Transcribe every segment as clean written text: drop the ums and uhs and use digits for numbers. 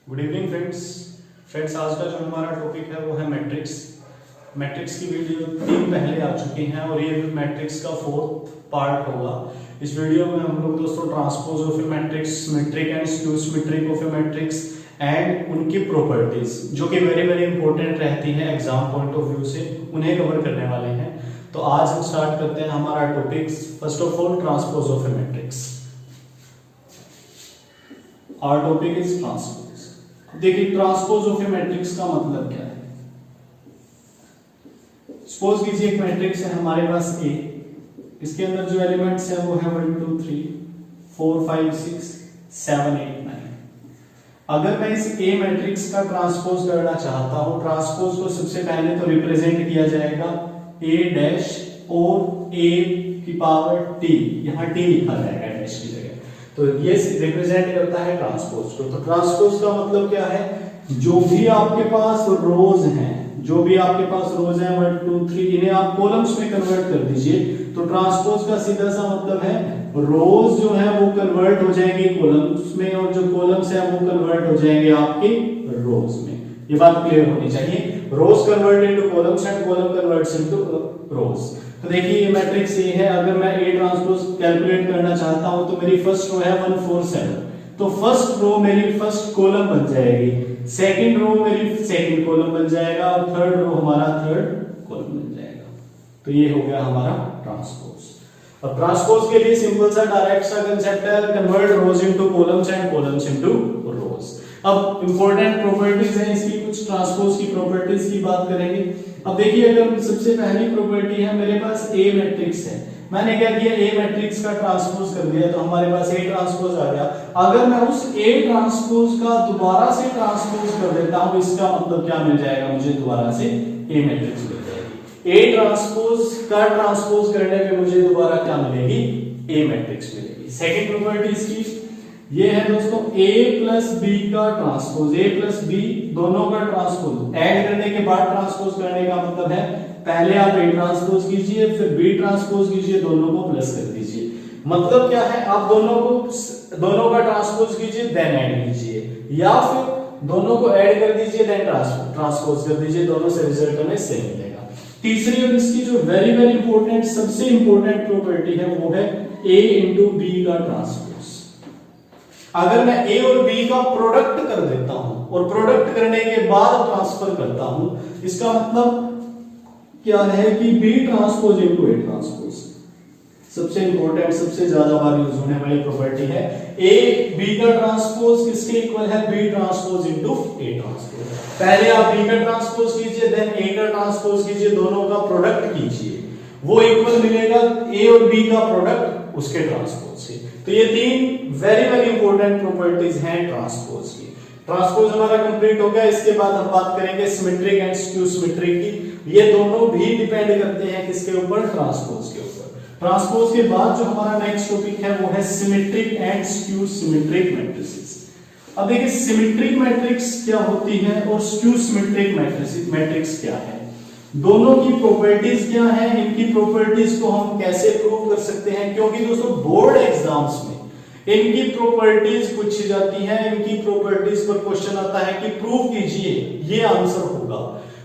Good evening friends आज का जो हमारा टॉपिक है वो है मैट्रिक्स की वीडियो 3 पहले आ चुकी हैं और ये मैट्रिक्स का 4th पार्ट होगा। इस वीडियो में हम लोग दोस्तों transpose of a matrix, symmetric and skew symmetric of a matrix and उनकी प्रॉपर्टीज जो कि वेरी वेरी इंपॉर्टेंट रहती हैं एग्जाम पॉइंट ऑफ व्यू से, उन्हें कवर करने वाले हैं। तो आज हम स्टार्ट करते हैं हमारा topic. First of all transpose of a matrix. Our topic is transpose. देखिए ट्रांसपोज ऑफ ए मैट्रिक्स का मतलब क्या है। सपोज कीजिए एक मैट्रिक्स है हमारे पास A, इसके अंदर जो एलिमेंट्स हैं वो है 1 2 3 4 5 6 7 8 9। अगर मैं इस A मैट्रिक्स का ट्रांसपोज करना चाहता हूं, ट्रांसपोज को सबसे पहले तो रिप्रेजेंट किया जाएगा A डैश और A की पावर T, यहां T लिखा जाएगा डैश की जगह। तो ये रिप्रेजेंट करता है ट्रांसपोज को। तो ट्रांसपोज का मतलब क्या है, जो भी आपके पास रोज हैं, 1 2 3, इन्हें आप कॉलम्स में कन्वर्ट कर दीजिए। तो ट्रांसपोज का सीधा सा मतलब है रोज जो है वो कन्वर्ट हो जाएंगे कॉलम्स में और जो कॉलम्स है वो कन्वर्ट हो जाएंगे आपके रोज में। ये बात क्लियर होनी चाहिए। Rows convert into columns and column converts into rows. तो देखिए ये मैट्रिक्स ये है। अगर मैं A ट्रांसपोज कैलकुलेट करना चाहता हूं तो मेरी फर्स्ट रो है 1 4 7। तो फर्स्ट रो मेरी फर्स्ट कॉलम बन जाएगी, सेकंड रो मेरी सेकंड कॉलम बन जाएगा और थर्ड रो हमारा थर्ड कॉलम बन जाएगा। तो ये हो गया हमारा ट्रांसपोज। और ट्रांसपोज के लिए सिंपल सा डायरेक्ट सा कांसेप्ट है, convert rose into columns and columns into रोज। अब इंपॉर्टेंट प्रॉपर्टीज हैं इसकी, कुछ ट्रांसपोज की प्रॉपर्टीज की बात करेंगे। अब देखिए अगर सबसे पहली प्रॉपर्टी है, मेरे पास A मैट्रिक्स है, मैंने क्या किया A मैट्रिक्स का ट्रांसपोज कर दिया तो हमारे पास A ट्रांसपोज आ गया। अगर मैं उस A ट्रांसपोज का दोबारा से ट्रांसपोज कर देता हूं, इसका मतलब क्या मिल जाएगा, मुझे दोबारा से A मैट्रिक्स मिल जाएगी। A ट्रांसपोज का ट्रांसपोज करने पे मुझे दोबारा क्या मिलेगी, A मैट्रिक्स मिलेगी। सेकंड प्रॉपर्टी इसकी ये है दोस्तों A प्लस B का ट्रांसपोज। A प्लस B दोनों का ट्रांसपोज ऐड करने के बाद ट्रांसपोज करने का मतलब है पहले आप A ट्रांसपोज कीजिए फिर B ट्रांसपोज कीजिए, दोनों को प्लस कर दीजिए। मतलब क्या है, आप दोनों का ट्रांसपोज कीजिए देन ऐड कीजिए, या फिर दोनों को ऐड कर दीजिए देन ट्रांसपोज कर दीजिए, दोनों से रिजल्ट हमें सेम मिलेगा। तीसरी और इसकी जो वेरी वेरी इंपॉर्टेंट सबसे इंपॉर्टेंट प्रॉपर्टी है वो है A इंटू B का ट्रांसपोज। अगर मैं A और B का प्रोडक्ट कर देता हूं और प्रोडक्ट करने के बाद ट्रांसफर करता हूं, इसका मतलब क्या है कि B transpose into A transpose. सबसे इंपॉर्टेंट सबसे ज्यादा बार यूज होने वाली प्रॉपर्टी है। A B का ट्रांसपोज किसके इक्वल है, B transpose into A transpose. पहले आप B का ट्रांसपोज कीजिए देन A का ट्रांसपोज कीजिए, दोनों का प्रोडक्ट कीजिए, वो इक्वल मिलेगा A और B का प्रोडक्ट उसके ट्रांसपोज से। तो ये 3 वेरी वेरी इंपॉर्टेंट प्रॉपर्टीज हैं ट्रांसपोज की। ट्रांसपोज हमारा कंप्लीट हो गया। इसके बाद हम बात करेंगे सिमेट्रिक एंड स्क्यू सिमेट्रिक की। ये दोनों भी डिपेंड करते हैं किसके ऊपर, ट्रांसपोज के ऊपर। ट्रांसपोज के बाद जो हमारा नेक्स्ट टॉपिक है वो है symmetric and skew symmetric matrices. अब देखिए सिमेट्रिक मैट्रिक्स क्या होती है और स्क्यू सिमेट्रिक मैट्रिक्स क्या है, दोनों की प्रॉपर्टीज क्या है, इनकी प्रॉपर्टीज को हम कैसे प्रूव कर सकते हैं। क्योंकि दोस्तों बोर्ड एग्जाम्स में इनकी प्रॉपर्टीज पूछी जाती हैं, इनकी प्रॉपर्टीज पर क्वेश्चन आता है कि प्रूव कीजिए, ये आंसर होगा।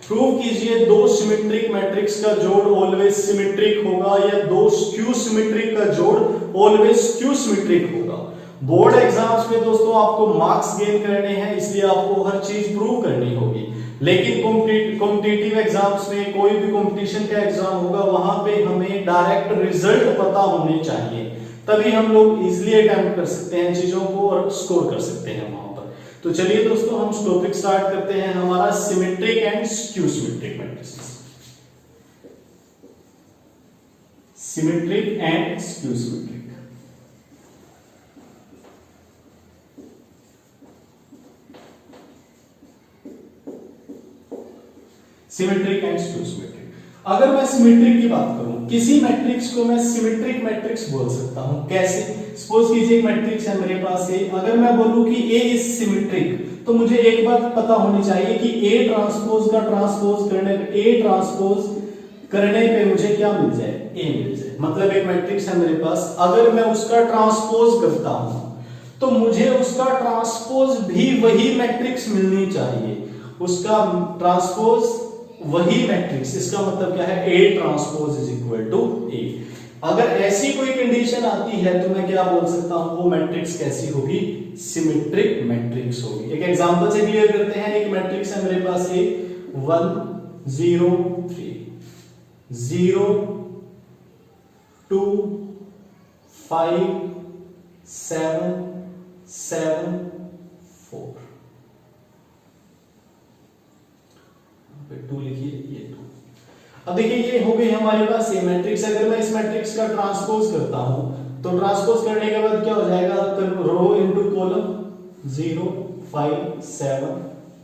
प्रूव कीजिए 2 सिमेट्रिक मैट्रिक्स का जोड़ ऑलवेज सिमेट्रिक होगा या 2 स्क्यू सिमेट्रिक का जोड़ ऑलवेज स्क्यू सिमेट्रिक होगा। बोर्ड एग्जाम्स में दोस्तों आपको मार्क्स गेन करने हैं, इसलिए आपको हर चीज प्रूव करनी होगी। लेकिन कॉम्पिटिटिव एग्जाम्स में, कोई भी कंपटीशन का एग्जाम होगा, वहां पे हमें डायरेक्ट रिजल्ट पता होने चाहिए, तभी हम लोग इजीली अटेम्प्ट कर सकते हैं चीजों को और स्कोर कर सकते हैं वहां पर। तो चलिए दोस्तों हम टॉपिक स्टार्ट करते हैं हमारा symmetric and skew symmetric matrices. Symmetric and skew symmetric. Symmetric and skew symmetric. अगर मैं सिमेट्रिक की बात करूं, किसी मैट्रिक्स को मैं सिमेट्रिक मैट्रिक्स बोल सकता हूं। कैसे, सपोज कीजिए एक मैट्रिक्स है मेरे पास A, अगर मैं बोलूं कि A इज सिमेट्रिक तो मुझे एक बात पता होनी चाहिए कि A ट्रांसपोज का ट्रांसपोज करने पे A ट्रांसपोज करने पे मुझे क्या मिल जाए, A मिल जाए। मतलब एक मैट्रिक्स है मेरे पास, अगर मैं उसका ट्रांसपोज करता हूं तो मुझे उसका ट्रांसपोज भी वही मैट्रिक्स मिलनी चाहिए, उसका ट्रांसपोज वही मैट्रिक्स। इसका मतलब क्या है, A transpose is equal to A। अगर ऐसी कोई कंडीशन आती है तो मैं क्या बोल सकता हूं, वो मैट्रिक्स कैसी होगी, सिमेट्रिक मैट्रिक्स होगी। एक एग्जांपल से क्लियर करते हैं। एक मैट्रिक्स है मेरे पास A 1 0 3 0 2 5 7 7 4, 2 लिखिए, ये 2। अब देखिए ये हो गई हमारे पास ये मैट्रिक्स। अगर मैं इस मैट्रिक्स का ट्रांसपोज करता हूं तो ट्रांसपोज करने के बाद क्या हो जाएगा, रो इनटू कॉलम 0 5 7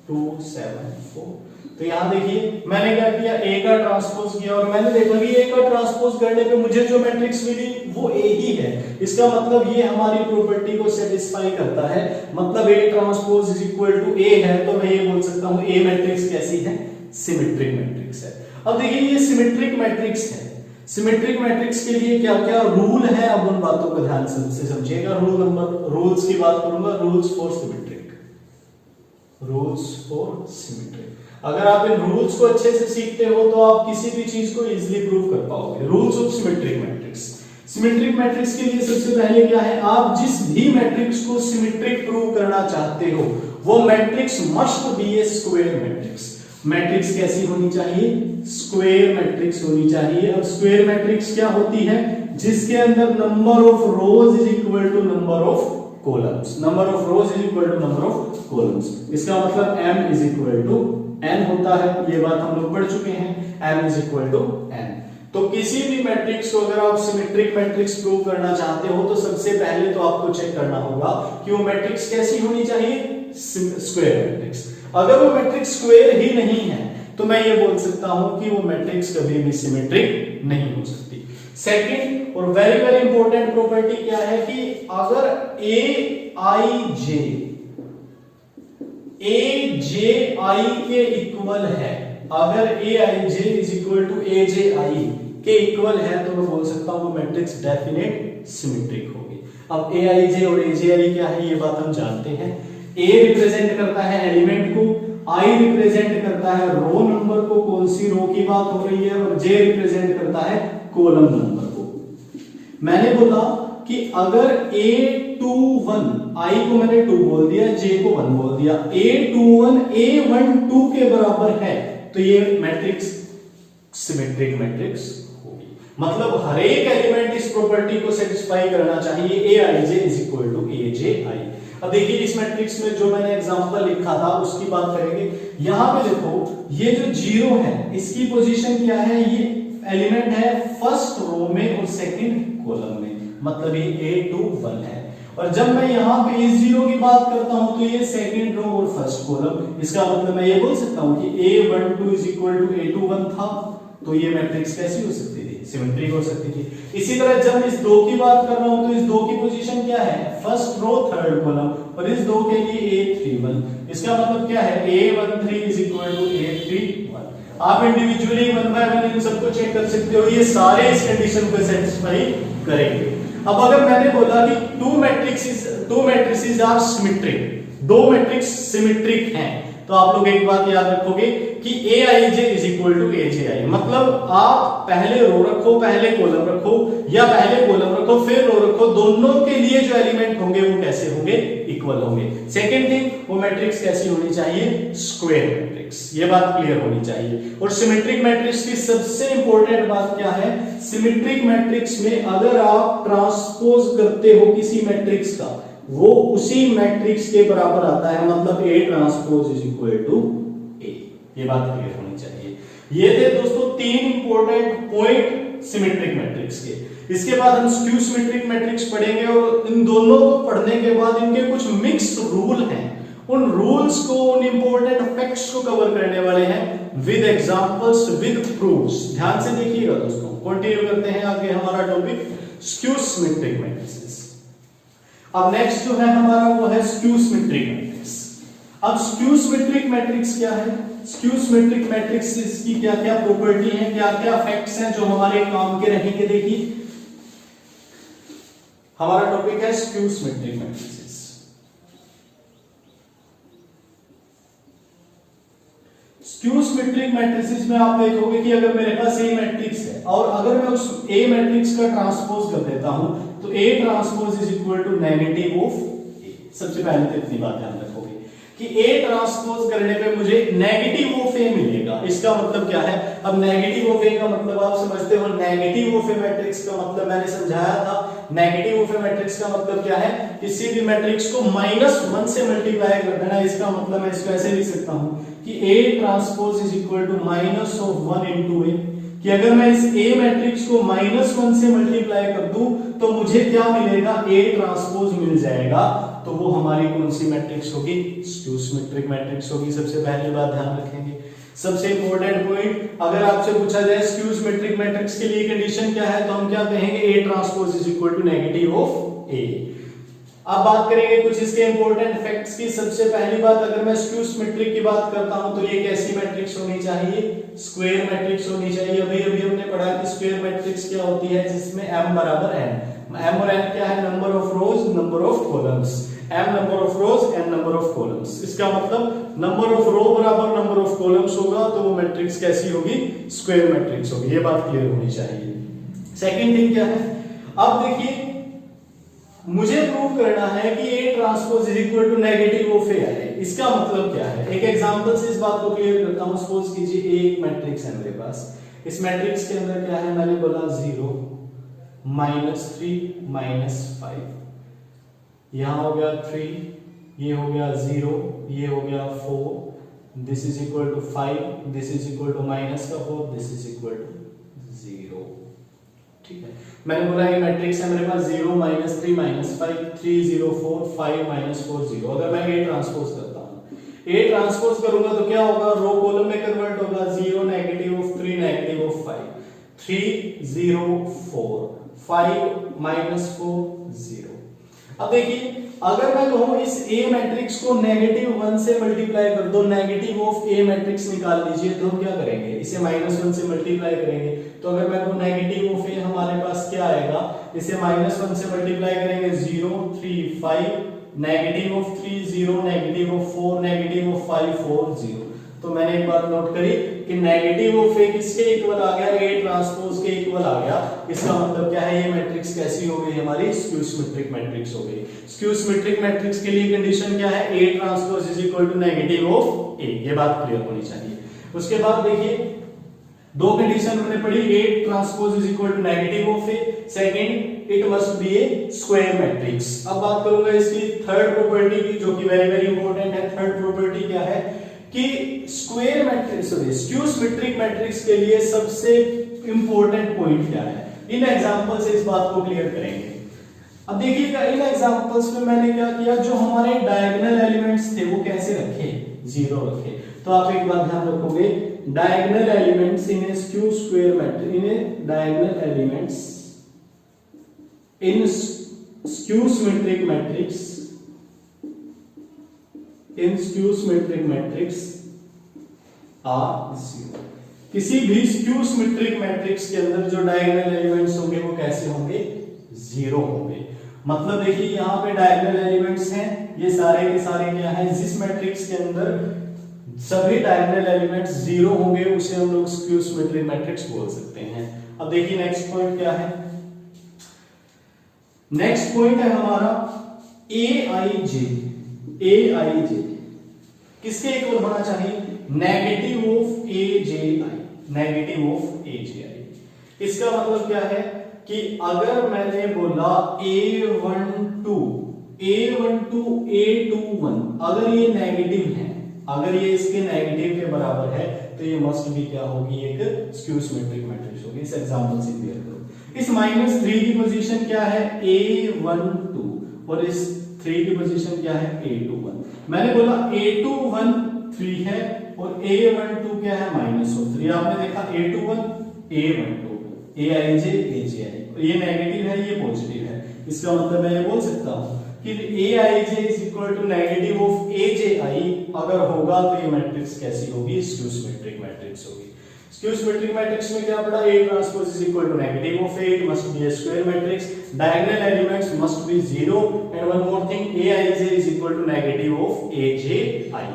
2 7 4। तो यहां देखिए मैंने क्या किया, A का ट्रांसपोज किया और मैंने देखा कि A का ट्रांसपोज करने पे मुझे जो मैट्रिक्स मिली वो A ही है। इसका मतलब ये हमारी प्रॉपर्टी को सेटिस्फाई करता है, मतलब A transpose is equal to A है। तो मैं ये बोल सकता हूं A मैट्रिक्स कैसी है, सिमेट्रिक मैट्रिक्स है। अब देखिए ये सिमेट्रिक मैट्रिक्स है। सिमेट्रिक मैट्रिक्स के लिए क्या क्या रूल है, अब उन बातों को ध्यान से समझिएगा। रूल्स की बात करूंगा, rules for symmetric, rules for symmetric. अगर आप इन रूल्स को अच्छे से सीखते हो तो आप किसी भी चीज को इजीली प्रूव कर पाओगे। Rules of symmetric matrix. Symmetric matrix के लिए सबसे पहले क्या है, आप जिस भी मैट्रिक्स को सिमेट्रिक प्रूव करना चाहते हो वो matrix must be a square matrix. Matrix कैसी होनी चाहिए, स्क्वायर मैट्रिक्स होनी चाहिए। और स्क्वायर मैट्रिक्स क्या होती है, जिसके अंदर number of rows is equal to number of columns. Number of rows is equal to number of columns. इसका मतलब m is equal to n होता है, ये बात हम लोग पढ़ चुके हैं, m is equal to n। तो किसी भी मैट्रिक्स को अगर आप सिमेट्रिक मैट्रिक्स प्रूव करना चाहते हो तो सबसे पहले तो आपको चेक करना होगा कि वो मैट्रिक्स कैसी होनी चाहिए, स्क्वायर मैट्रिक्स। अगर वो मैट्रिक्स स्क्वायर ही नहीं है तो मैं ये बोल सकता हूं कि वो मैट्रिक्स कभी भी सिमेट्रिक नहीं हो सकती। सेकंड और वेरी वेरी इंपॉर्टेंट प्रॉपर्टी क्या है कि अगर AJ के इक्वल है, अगर AIJ is equal to AJI के इक्वल है तो मैं बोल सकता हूं वो मैट्रिक्स डेफिनेट सिमेट्रिक होगी। अब AIJ और AJI क्या है ये बात हम जानते हैं। A रिप्रेजेंट करता है एलिमेंट को, I रिप्रेजेंट करता है रो नंबर को, कौन सी रो की बात हो रही है, और J रिप्रेजेंट करता है कॉलम नंबर को। मैंने बोला कि अगर A21, I को मैंने 2 बोल दिया, J को 1 बोल दिया, A21 A12 के बराबर है तो ये मैट्रिक्स सिमेट्रिक मैट्रिक्स होगी। मतलब हर एक एलिमेंट इस प्रॉपर्टी को सेटिस्फाई करना चाहिए, AIJ is equal to AJI। अब देखिए इस मैट्रिक्स में जो मैंने एग्जांपल लिखा था उसकी बात करेंगे। यहां पे देखो ये जो 0 है इसकी पोजीशन क्या है, ये एलिमेंट है फर्स्ट रो में और सेकंड कॉलम में, मतलब ये A21 है। और जब मैं यहां पे A0 की बात करता हूं तो ये सेकंड रो और फर्स्ट कॉलम। इसका मतलब मैं ये बोल सकता हूं कि A12 is equal to A21 था, तो ये मैट्रिक्स कैसी हो सकती थी, सिमेट्रिक हो सकती थी। इसी तरह जब इस 2 की बात कर रहा हूं तो इस 2 की पोजीशन क्या है, फर्स्ट रो थर्ड कॉलम, और इस 2 के लिए A31। इसका मतलब क्या है, A13 is equal to A31। आप इंडिविजुअली 1 बाय 1 इन सबको चेक कर सकते हो, ये सारे इस कंडीशन को सेटिस्फाई करेंगे। अब अगर मैंने बोला कि two matrices are symmetric, 2 matrix symmetric हैं, तो आप लोग एक बात याद रखोगे कि AIJ is equal to AJI। मतलब आप पहले रो रखो, पहले कॉलम रखो, या पहले कॉलम रखो फिर रो रखो, दोनों के लिए जो एलिमेंट होंगे वो कैसे होंगे, इक्वल होंगे। सेकंड थिंग, वो मैट्रिक्स कैसी होनी चाहिए, स्क्वायर मैट्रिक्स। ये बात क्लियर होनी चाहिए। और सिमेट्रिक मैट्रिक्स की सबसे इंपॉर्टेंट बात क्या है, सिमेट्रिक मैट्रिक्स में अगर आप ट्रांसपोज करते हो किसी मैट्रिक्स का, वो उसी मैट्रिक्स के बराबर आता है, मतलब A transpose is equal to A। ये बात क्लियर होनी चाहिए। ये थे दोस्तों 3 इंपॉर्टेंट पॉइंट सिमेट्रिक मैट्रिक्स के। इसके बाद हम स्क्यू सिमेट्रिक मैट्रिक्स पढ़ेंगे और इन दोनों को पढ़ने के बाद इनके कुछ मिक्स रूल हैं, उन रूल्स को, उन इंपॉर्टेंट फैक्ट्स को कवर करने वाले हैं विद एग्जांपल्स, विद प्रूफ्स। ध्यान से देखिएगा दोस्तों। कंटिन्यू करते हैं आगे हमारा टॉपिक स्क्यू सिमेट्रिक मैट्रिक्स। अब नेक्स्ट जो है हमारा वो है स्क्यू सिमेट्रिक मैट्रिक्स। अब स्क्यू सिमेट्रिक मैट्रिक्स क्या है, स्क्यू सिमेट्रिक मैट्रिक्स की क्या क्या प्रॉपर्टी है, क्या क्या फैक्ट्स हैं जो हमारे काम के रहेंगे। देखिए हमारा टॉपिक है skew symmetric matrix. Skew symmetric matrices में आप देखोगे कि अगर मेरे पास ए मैट्रिक्स है और अगर मैं उस ए मैट्रिक्स का ट्रांसपोज कर देता हूं तो A transpose is equal to negative of A. सबसे पहले तो इतनी बात ध्यान रखोगे कि ए ट्रांसपोज करने पे मुझे नेगेटिव ऑफ ए मिलेगा। इसका मतलब क्या है? अब नेगेटिव ऑफ ए का मतलब आप समझते हो, नेगेटिव ऑफ ए मैट्रिक्स का मतलब मैंने समझाया था। नेगेटिव ऑफ ए मैट्रिक्स का मतलब क्या है? किसी भी मैट्रिक्स को -1 से मल्टीप्लाई कर देना। इसका मतलब मैं इसको ऐसे लिख सकता हूं कि A transpose is equal to -1 into A, कि अगर मैं इस A मैट्रिक्स को -1 से मल्टीप्लाई कर दूं तो मुझे क्या मिलेगा? A ट्रांसपोज मिल जाएगा। तो वो हमारी कौन सी मैट्रिक्स होगी? स्क्यू सिमेट्रिक मैट्रिक्स होगी। सबसे पहली बात ध्यान रखेंगे, सबसे इंपॉर्टेंट पॉइंट, अगर आपसे पूछा जाए स्क्यू सिमेट्रिक मैट्रिक्स के लिए कंडीशन क्या है तो हम क्या कहेंगे? A transpose is equal to negative of A। अब बात करेंगे कुछ इसके इंपॉर्टेंट फैक्ट्स की। सबसे पहली बात, अगर मैं स्क्यू सिमेट्रिक की बात करता हूं तो ये कैसी मैट्रिक्स होनी चाहिए? स्क्वायर मैट्रिक्स होनी चाहिए। अभी हमने पढ़ा कि स्क्वायर मैट्रिक्स क्या होती है, जिसमें m बराबर n। m और n क्या है? Number of rose, number of columns. m number of rose, n number of columns. इसका मतलब नंबर ऑफ रो बराबर नंबर ऑफ कॉलम्स होगा तो वो मैट्रिक्स कैसी होगी? स्क्वायर मैट्रिक्स होगी। ये बात क्लियर होनी चाहिए। सेकंड थिंग क्या है? अब देखिए, मुझे प्रूव करना है कि A transpose is equal to negative of A है। इसका मतलब क्या है? एक एग्जांपल से इस बात को क्लियर करता हूं। सपोज कीजिए एक मैट्रिक्स है मेरे पास। इस मैट्रिक्स के अंदर क्या है? मैंने बोला 0 -3 -5, यहां हो गया 3, ये हो गया 0, ये हो गया 4, this is equal to 5, this is equal to -4, this is equal to 0। ठीक है, मैंने बोला ये मैट्रिक्स है मेरे पास 0 -3 -5 3 0 4 5 -4 0। अगर मैं A ट्रांसपोज करता हूं, A ट्रांसपोज करूंगा तो क्या होगा? रो कॉलम में कन्वर्ट होगा। 0 नेगेटिव ऑफ 3 नेगेटिव ऑफ 5 3 0 4 5 -4 0। अब देखिए, अगर मैं कहूं इस A मैट्रिक्स को -1 से मल्टीप्लाई कर दो, नेगेटिव ऑफ A मैट्रिक्स निकाल लीजिए, तो हम क्या करेंगे? इसे -1 से मल्टीप्लाई करेंगे। तो अगर मैं कहूं नेगेटिव ऑफ A, हमारे पास क्या आएगा? इसे -1 से मल्टीप्लाई करेंगे 0 3 5, negative of 3 0, negative of 4, negative of 5 4 0। तो मैंने एक बात नोट करी कि नेगेटिव ऑफ A किसके इक्वल आ गया? A ट्रांसपोज के इक्वल आ गया। इसका मतलब क्या है? ये मैट्रिक्स कैसी हो गई? हमारी स्क्यू सिमेट्रिक मैट्रिक्स हो गई। स्क्यू सिमेट्रिक मैट्रिक्स के लिए कंडीशन क्या है? A transpose is equal to negative of A। ये बात क्लियर होनी चाहिए। उसके बाद देखिए, दो कंडीशन हमने पढ़ी। A transpose is equal to negative of A। Second, it must be a square matrix. अब बात करूंगा इसकी थर्ड प्रॉपर्टी की, जो कि वेरी वेरी इंपॉर्टेंट है। थर्ड प्रॉपर्टी क्या है कि square matrix, sorry skew symmetric matrix के लिए सबसे इंपॉर्टेंट पॉइंट क्या है? इन एग्जांपल से इस बात को क्लियर करेंगे। अब देखिएगा, इन एग्जांपल्स में मैंने क्या किया? जो हमारे डायगोनल एलिमेंट्स थे वो कैसे रखे? 0 रखे। तो आप एक बात ध्यान रखोगे, diagonal elements in a skew square matrix, in a diagonal elements in skew symmetric matrix, in skew symmetric matrix are 0। किसी भी स्क्यू सिमेट्रिक मैट्रिक्स के अंदर जो डायगोनल एलिमेंट्स होंगे वो कैसे होंगे? 0 होंगे। मतलब देखिए, यहां पे डायगोनल एलिमेंट्स हैं, ये सारे के सारे क्या है? जिस मैट्रिक्स के अंदर सभी डायगोनल एलिमेंट्स 0 होंगे उसे हम लोग स्क्यू सिमेट्रिक मैट्रिक्स बोल सकते हैं। अब देखिए नेक्स्ट पॉइंट क्या है? नेक्स्ट पॉइंट है हमारा Aij। Aij किसके इक्वल होना चाहिए? Negative of Aj, negative of Aj। इसका मतलब क्या है कि अगर मैंने बोला A12 A21, अगर ये नेगेटिव है, अगर ये इसके नेगेटिव के बराबर है तो ये मस्ट भी क्या होगी? एक स्क्यू सिमेट्रिक मैट्रिक्स होगी। इस एग्जांपल से क्लियर करो। इस -3 की पोजीशन क्या है? A12, और इस 3 की पोजीशन क्या है? A21। मैंने बोला A21 3 है और A12 क्या है? -3। आपने देखा A21 A12, Aij Aj, ये नेगेटिव है, ये पॉजिटिव है। इसका मतलब मैं ये बोल सकता हूं कि Aij is equal to negative of Aji। अगर होगा तो ये मैट्रिक्स कैसी होगी? स्क्यू सिमेट्रिक मैट्रिक्स होगी। स्क्यू सिमेट्रिक मैट्रिक्स में क्या पढ़ा? A transpose is equal to negative of A, it must be a square matrix, diagonal elements must be 0, and one more thing, Aij is equal to negative of Aji।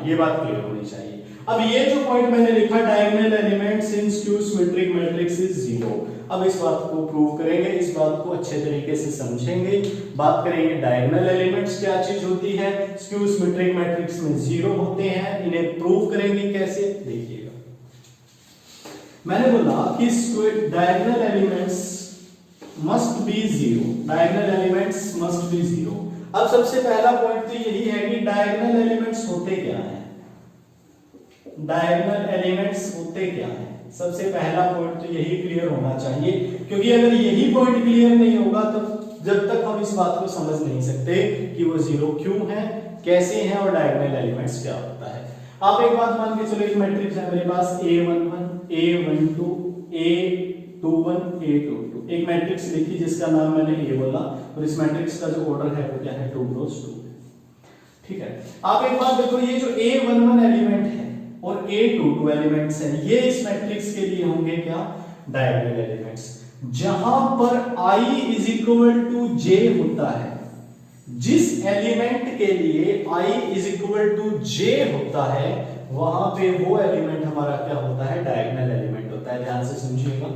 ये बात clear होनी चाहिए। अब ये जो पॉइंट मैंने लिखा diagonal elements in skew symmetric matrix is 0, अब इस बात को प्रूव करेंगे, इस बात को अच्छे तरीके से समझेंगे, बात करेंगे डायगोनल एलिमेंट्स क्या चीज होती है, स्क्यू सिमेट्रिक मैट्रिक्स में 0 होते हैं, इन्हें प्रूव करेंगे कैसे, देखिएगा। मैंने बोला कि diagonal elements must be 0, diagonal elements must be 0। अब सबसे पहला पॉइंट तो यही है कि डायगोनल एलिमेंट्स होते क्या हैं, डायगोनल एलिमेंट्स होते क्या हैं, सबसे पहला पॉइंट तो यही क्लियर होना चाहिए, क्योंकि अगर यही पॉइंट क्लियर नहीं होगा तो जब तक हम इस बात को समझ नहीं सकते कि वो 0 क्यों है, कैसे हैं और डायगोनल एलिमेंट्स क्या होता है। आप एक बात मान के चलो, एक मैट्रिक्स है मेरे पास A11 A12 A21 A22, एक मैट्रिक्स लिखी जिसका नाम मैंने A बोला, और इस मैट्रिक्स का जो ऑर्डर है वो क्या है 2 क्रॉस 2, ठीक है। आप एक बात देखो, ये जो A11 एलिमेंट है और A22 एलिमेंट्स हैं, ये इस मैट्रिक्स के लिए होंगे क्या, डायगोनल एलिमेंट्स। जहां पर I is equal to J होता है, जिस एलिमेंट के लिए I is equal to J होता है, वहां पे वो एलिमेंट हमारा क्या होता है, डायगोनल एलिमेंट होता है। ध्यान से समझिएगा,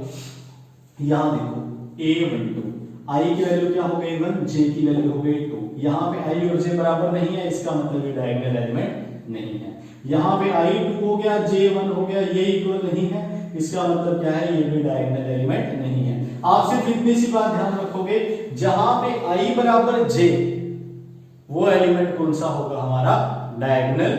यहां देखो A12, I की वैल्यू क्या हो गई 1, J की वैल्यू हो गई 2, यहां पे I और J बराबर नहीं है, इसका मतलब ये डायगोनल एलिमेंट नहीं है। यहाँ पे I2 हो गया J1 हो गया, ये इक्वल नहीं है, इसका मतलब क्या है, ये भी डायगोनल एलिमेंट नहीं है। आप सिर्फ इतनी सी बात ध्यान रखोगे, जहां पे I बराबर J, वो एलिमेंट कौन सा होगा, हमारा डायगोनल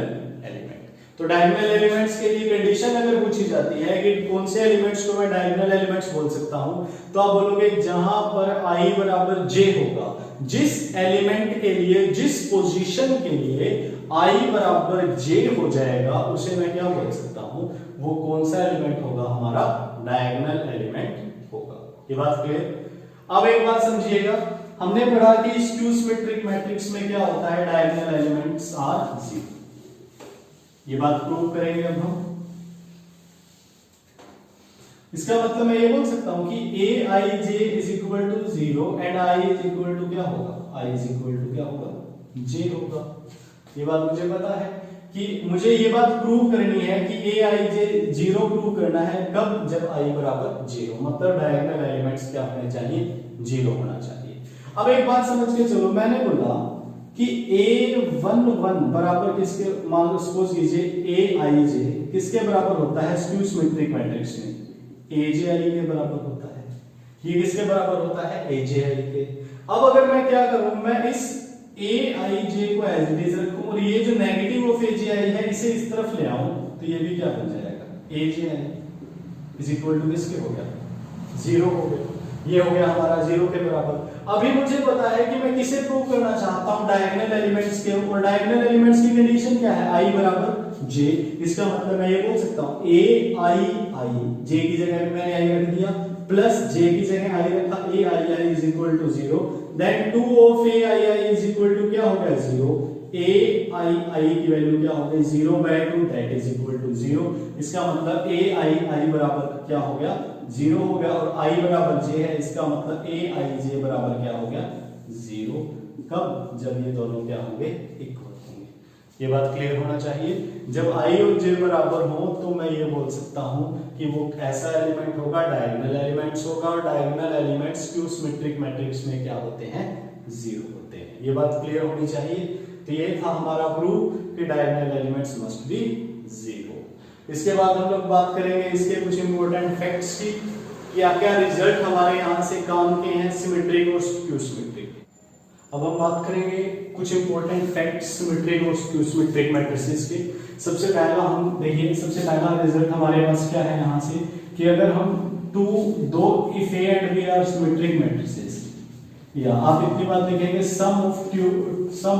एलिमेंट। तो डायगोनल एलिमेंट्स के लिए कंडीशन अगर पूछी जाती है कि कौन से एलिमेंट्स को मैं डायगोनल एलिमेंट्स बोल सकता हूं, तो आप बोलोगे जहां पर I बराबर J होगा, जिस एलिमेंट के लिए, जिस पोजीशन के लिए I बराबर J हो जाएगा, उसे मैं क्या बोल सकता हूं, वो कौन सा एलिमेंट होगा, हमारा डायगोनल एलिमेंट होगा। ये बात क्लियर। अब एक बात समझिएगा, हमने पढ़ा कि स्क्यू सिमेट्रिक मैट्रिक्स में क्या होता है, डायगोनल एलिमेंट्स आर 0, ये बात प्रूव करेंगे अब हम। इसका मतलब मैं ये बोल सकता हूं कि Aij is equal to 0 and I is equal to क्या होगा, I इज इक्वल टू क्या होगा, J होगा। ये बात मुझे पता है कि मुझे ये बात प्रूव करनी है कि Aij 0 प्रूव करना है, कब, जब I बराबर 0, मतलब डायगोनल एलिमेंट्स क्या होने चाहिए, 0 होना चाहिए। अब एक बात समझ के चलो, मैंने बोला कि A11 बराबर किसके, मान लो सपोज कीजिए Aij किसके बराबर होता है स्क्यू सिमेट्रिक मैट्रिक्स में, Aj I के बराबर होता है, ये किसके बराबर होता है, Aj I के। अब अगर मैं क्या करूं, मैं इस Aij को एज इट इज रखूं और ये जो नेगेटिव ऑफ Aj है इसे इस तरफ ले आऊं, तो ये भी क्या बन जाएगा, Aj इज इक्वल टू किसके हो गया, 0 हो गया, ये हो गया हमारा 0 के बराबर। अभी मुझे पता है कि मैं किसे प्रूव करना चाहता हूं, डायगोनल एलिमेंट्स के, और डायगोनल एलिमेंट्स की कंडीशन क्या है, I बराबर J। इसका मतलब मैं ये बोल सकता हूं Ai J की जगह मैंने I रख दिया, प्लस J की जगह I रखा, Ai is equal to 0, then 2 of Ai is equal to क्या हो गया, 0, Ai की वैल्यू क्या हो गई, 0/2, दैट इज इक्वल टू 0। इसका मतलब Ai बराबर क्या हो गया, 0 हो गया, और I बराबर J है, इसका मतलब Aij बराबर क्या हो गया, 0। कब, जब ये दोनों क्या होंगे, इक्वल होंगे। ये बात क्लियर होना चाहिए, जब I और J बराबर हो तो मैं ये बोल सकता हूं कि वो ऐसा एलिमेंट होगा, डायगोनल एलिमेंट्स होगा, और diagonal elements skew symmetric matrix में क्या होते हैं, 0 होते हैं। ये बात क्लियर होनी चाहिए। तो ये था हमारा प्रूफ कि डायगोनल एलिमेंट्स मस्ट बी 0। इसके बाद हम लोग बात करेंगे इसके कुछ इंपॉर्टेंट फैक्ट्स की, क्या क्या रिजल्ट हमारे यहां से काम के हैं सिमेट्रिक और स्क्यू सिमेट्रिक। अब हम बात करेंगे कुछ इंपॉर्टेंट फैक्ट्स सिमेट्रिक और स्क्यू सिमेट्रिक मैट्रिसेस के। सबसे पहला हम देखिए, सबसे पहला रिजल्ट हमारे पास क्या है यहां से, कि अगर हम दो if A and B are symmetric matrices, या आप इतनी बात लिखेंगे sum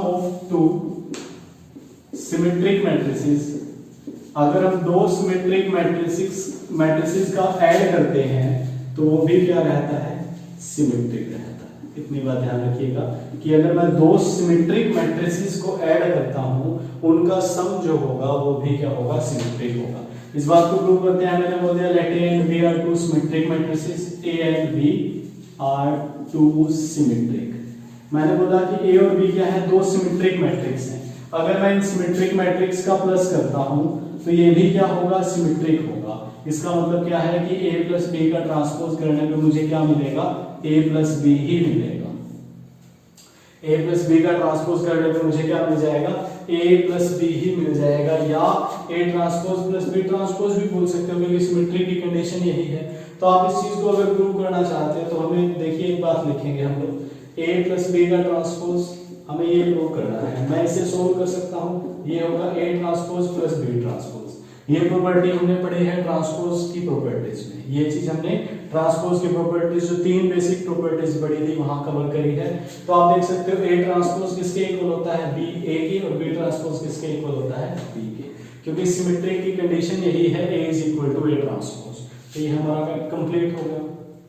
of two symmetric matrices, अगर हम दो सिमेट्रिक मैट्रिसेस का ऐड करते हैं तो वो भी क्या रहता है, सिमेट्रिक रहता है। इतनी बात ध्यान रखिएगा कि अगर मैं दो सिमेट्रिक मैट्रिसेस को ऐड करता हूं, उनका सम जो होगा वो भी क्या होगा, सिमेट्रिक होगा। इस बात को प्रूव करते हैं, मैंने बोल दिया let A and B are two symmetric matrices, A and B are two symmetric. मैंने बोला कि ए और बी क्या है, दो सिमेट्रिक मैट्रिक्स हैं। अगर मैं इन सिमेट्रिक मैट्रिक्स का प्लस करता हूं तो ये भी क्या होगा, सिमेट्रिक होगा। इसका मतलब क्या है कि a प्लस बी का ट्रांसपोज करने पे मुझे क्या मिलेगा, a प्लस बी ही मिलेगा। a प्लस बी का ट्रांसपोज करने पे मुझे क्या मिल जाएगा, a प्लस बी ही मिल जाएगा, या a transpose plus B transpose भी बोल सकते हो क्योंकि सिमेट्रिक की कंडीशन यही है। तो आप इस चीज को अगर प्रूव करना चाहते हैं तो हमें देखिए एक बात लिखेंगे हम लोग, a प्लस बी का ट्रांसपोज हमें ये प्रूव करना है। मैं इसे सोल्व कर सकता हूँ, ये होगा a transpose plus b transpose. ये प्रॉपर्टी हमने पढ़ी है ट्रांसपोज की प्रॉपर्टीज में, ये चीज हमने ट्रांसपोज की प्रॉपर्टीज जो 3 बेसिक प्रॉपर्टीज पढ़ी थी वहां कवर करी है। तो आप देख सकते हो a ट्रांसपोज किसके इक्वल होता है, b a के, और b ट्रांसपोज किसके इक्वल होता है, b के, क्योंकि सिमेट्रिक की कंडीशन यही है a is equal to a transpose. तो ये हमारा फैक्ट कंप्लीट हो गया,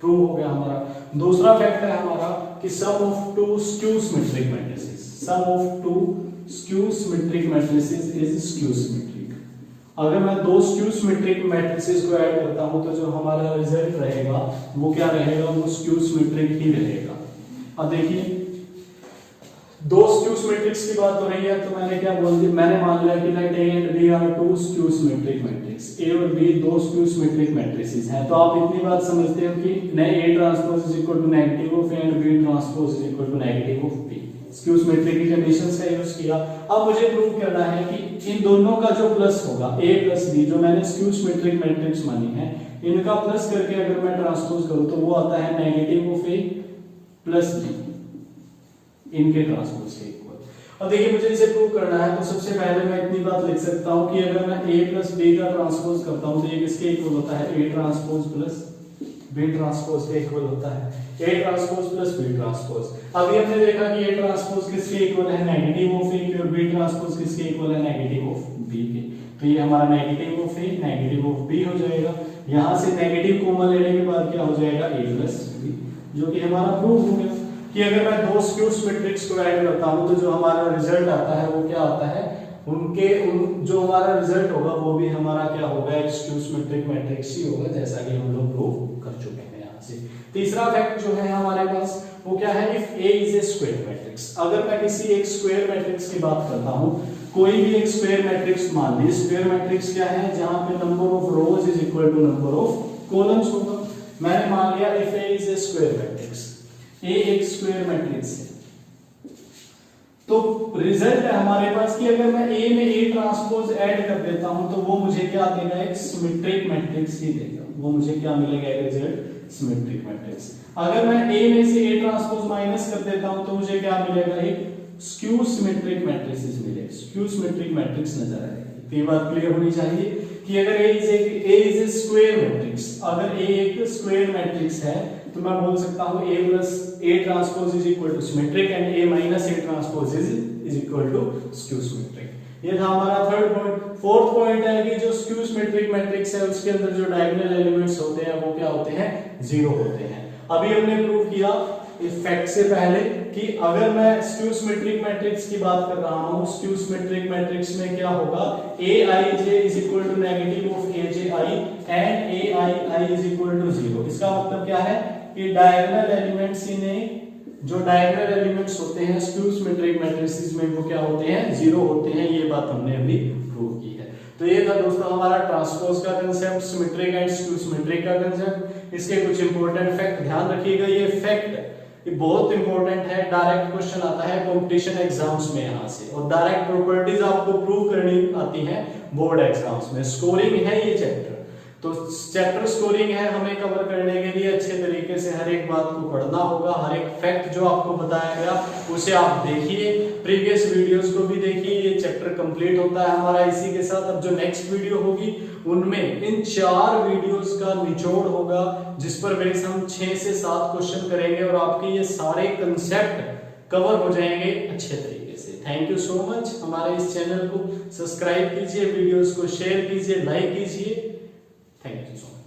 प्रूव हो गया हमारा। दूसरा फैक्ट है हमारा कि sum of two skew symmetric matrices, sum of two skew symmetric matrices is skew symmetric. अगर मैं दो स्क्यू सिमेट्रिक मैट्रिसेस को ऐड करता हूं तो जो हमारा रिजल्ट रहेगा वो क्या रहेगा, वो स्क्यू सिमेट्रिक ही रहेगा। अब देखिए दो स्क्यू सिमेट्रिक्स की बात हो रही है तो मैंने क्या बोल दिया, मैंने मान लिया कि let A and B are two skew symmetric matrix, A और बी दो स्क्यू सिमेट्रिक मैट्रिसेस हैं। तो आप इतनी बात समझते हो कि A transpose is equal to negative of A and B transpose is equal to negative of B. Skew symmetric की कंडीशंस का यूज किया। अब मुझे प्रूव करना है कि इन दोनों का जो प्लस होगा a प्लस b, जो मैंने स्क्यू सिमेट्रिक मैट्रिक्स मानी है, इनका प्लस करके अगर मैं ट्रांसपोज करूं तो वो आता है negative of a plus b, इनके ट्रांसपोज के इक्वल। अब देखिए मुझे इसे प्रूव करना है तो सबसे पहले मैं इतनी बात लिख सकता हूं कि अगर मैं a प्लस b का ट्रांसपोज करता हूं तो ये किसके इक्वल होता है, a transpose plus b transpose के इक्वल होता है, a transpose plus b transpose. अभी हमने देखा कि a ट्रांसपोज किसके इक्वल है, नेगेटिव ऑफ a के, और b ट्रांसपोज किसके इक्वल है, नेगेटिव ऑफ b के। तो ये हमारा negative of a negative of b हो जाएगा। यहां से नेगेटिव कॉमन लेने के बाद क्या हो जाएगा, a प्लस b, जो कि हमारा प्रूव हो गया कि अगर मैं दो स्क्यू सिमेट्रिक्स को ऐड करता हूं तो जो हमारा रिजल्ट आता है वो क्या आता है, जो हमारा रिजल्ट होगा वो भी हमारा क्या होगा, एक स्क्यू सिमेट्रिक मैट्रिक्स ही होगा, जैसा कि हम लोग प्रूव कर चुके हैं यहां से। तीसरा फैक्ट जो है हमारे पास वो क्या है, if a is a square matrix. अगर मैं किसी एक स्क्वायर मैट्रिक्स की बात करता हूं, कोई भी एक स्क्वायर मैट्रिक्स मान ली, स्क्वायर मैट्रिक्स क्या है, जहां पे number of rows is equal to number of columns होगा। मैंने मान लिया if a is a square matrix, a एक स्क्वायर मैट्रिक्स है, तो रिजल्ट है हमारे पास कि अगर मैं a में a ट्रांसपोज ऐड कर देता हूं तो वो मुझे क्या देगा, एक सिमेट्रिक मैट्रिक्स ही देगा। वो मुझे क्या मिलेगा, एक रिजल्ट सिमेट्रिक मैट्रिक्स। अगर मैं a में से a ट्रांसपोज माइनस कर देता हूं तो मुझे क्या मिलेगा, एक स्क्यू सिमेट्रिक मैट्रिक्स मिलेगा, स्क्यू सिमेट्रिक मैट्रिक्स नजर आएगी। तो ये बात क्लियर होनी चाहिए कि अगर a is a square matrix, अगर a एक स्क्वायर मैट्रिक्स है तो मैं बोल सकता हूं a plus a transpose is equal to symmetric and a minus a transpose is equal to skew symmetric. ये था हमारा थर्ड पॉइंट। फोर्थ पॉइंट है कि जो स्क्यू सिमेट्रिक मैट्रिक्स है उसके अंदर जो डायगोनल एलिमेंट्स होते हैं वो क्या होते हैं, जीरो होते हैं। अभी हमने प्रूव किया इस फैक्ट से पहले कि अगर मैं स्क्यू सिमेट्रिक मैट्रिक्स की बात कर रहा हूं, स्क्यू सिमेट्रिक मैट्रिक्स में क्या होगा, aij is equal to negative of aj and aii is equal to 0। इसका मतलब क्या है कि डायगोनल एलिमेंट्स इन्हें जो डायगोनल एलिमेंट्स होते हैं स्क्यू सिमेट्रिक मैट्रिसेस में वो क्या होते हैं, जीरो होते हैं। ये बात हमने अभी प्रूव की है। तो ये था दोस्तों हमारा ट्रांसपोज का concept, symmetric and skew symmetric का कांसेप्ट। इसके कुछ इंपॉर्टेंट फैक्ट ध्यान रखिएगा। ये फैक्ट ये बहुत इंपॉर्टेंट है, डायरेक्ट क्वेश्चन आता है कंपटीशन एग्जाम्स में यहां से, और डायरेक्ट प्रॉपर्टीज आपको प्रूव करनी आती है बोर्ड एग्जाम्स में। स्कोरिंग है ये चैप्टर, तो चैप्टर स्कोरिंग है, हमें कवर करने के लिए अच्छे तरीके से हर एक बात को पढ़ना होगा। हर एक फैक्ट जो आपको बताया गया उसे आप देखिए, प्रीवियस वीडियोस को भी देखिए। ये चैप्टर कंप्लीट होता है हमारा इसी के साथ। अब जो नेक्स्ट वीडियो होगी उनमें इन 4 वीडियोस का निचोड़ होगा, जिस पर बेस हम 6 से 7 क्वेश्चन करेंगे और आपके ये सारे कंसेप्ट कवर हो जाएंगे अच्छे तरीके से। Thank you so much. हमारे इस चैनल को सब्सक्राइब कीजिए, वीडियोस को शेयर कीजिए, लाइक कीजिए। Thank you so much.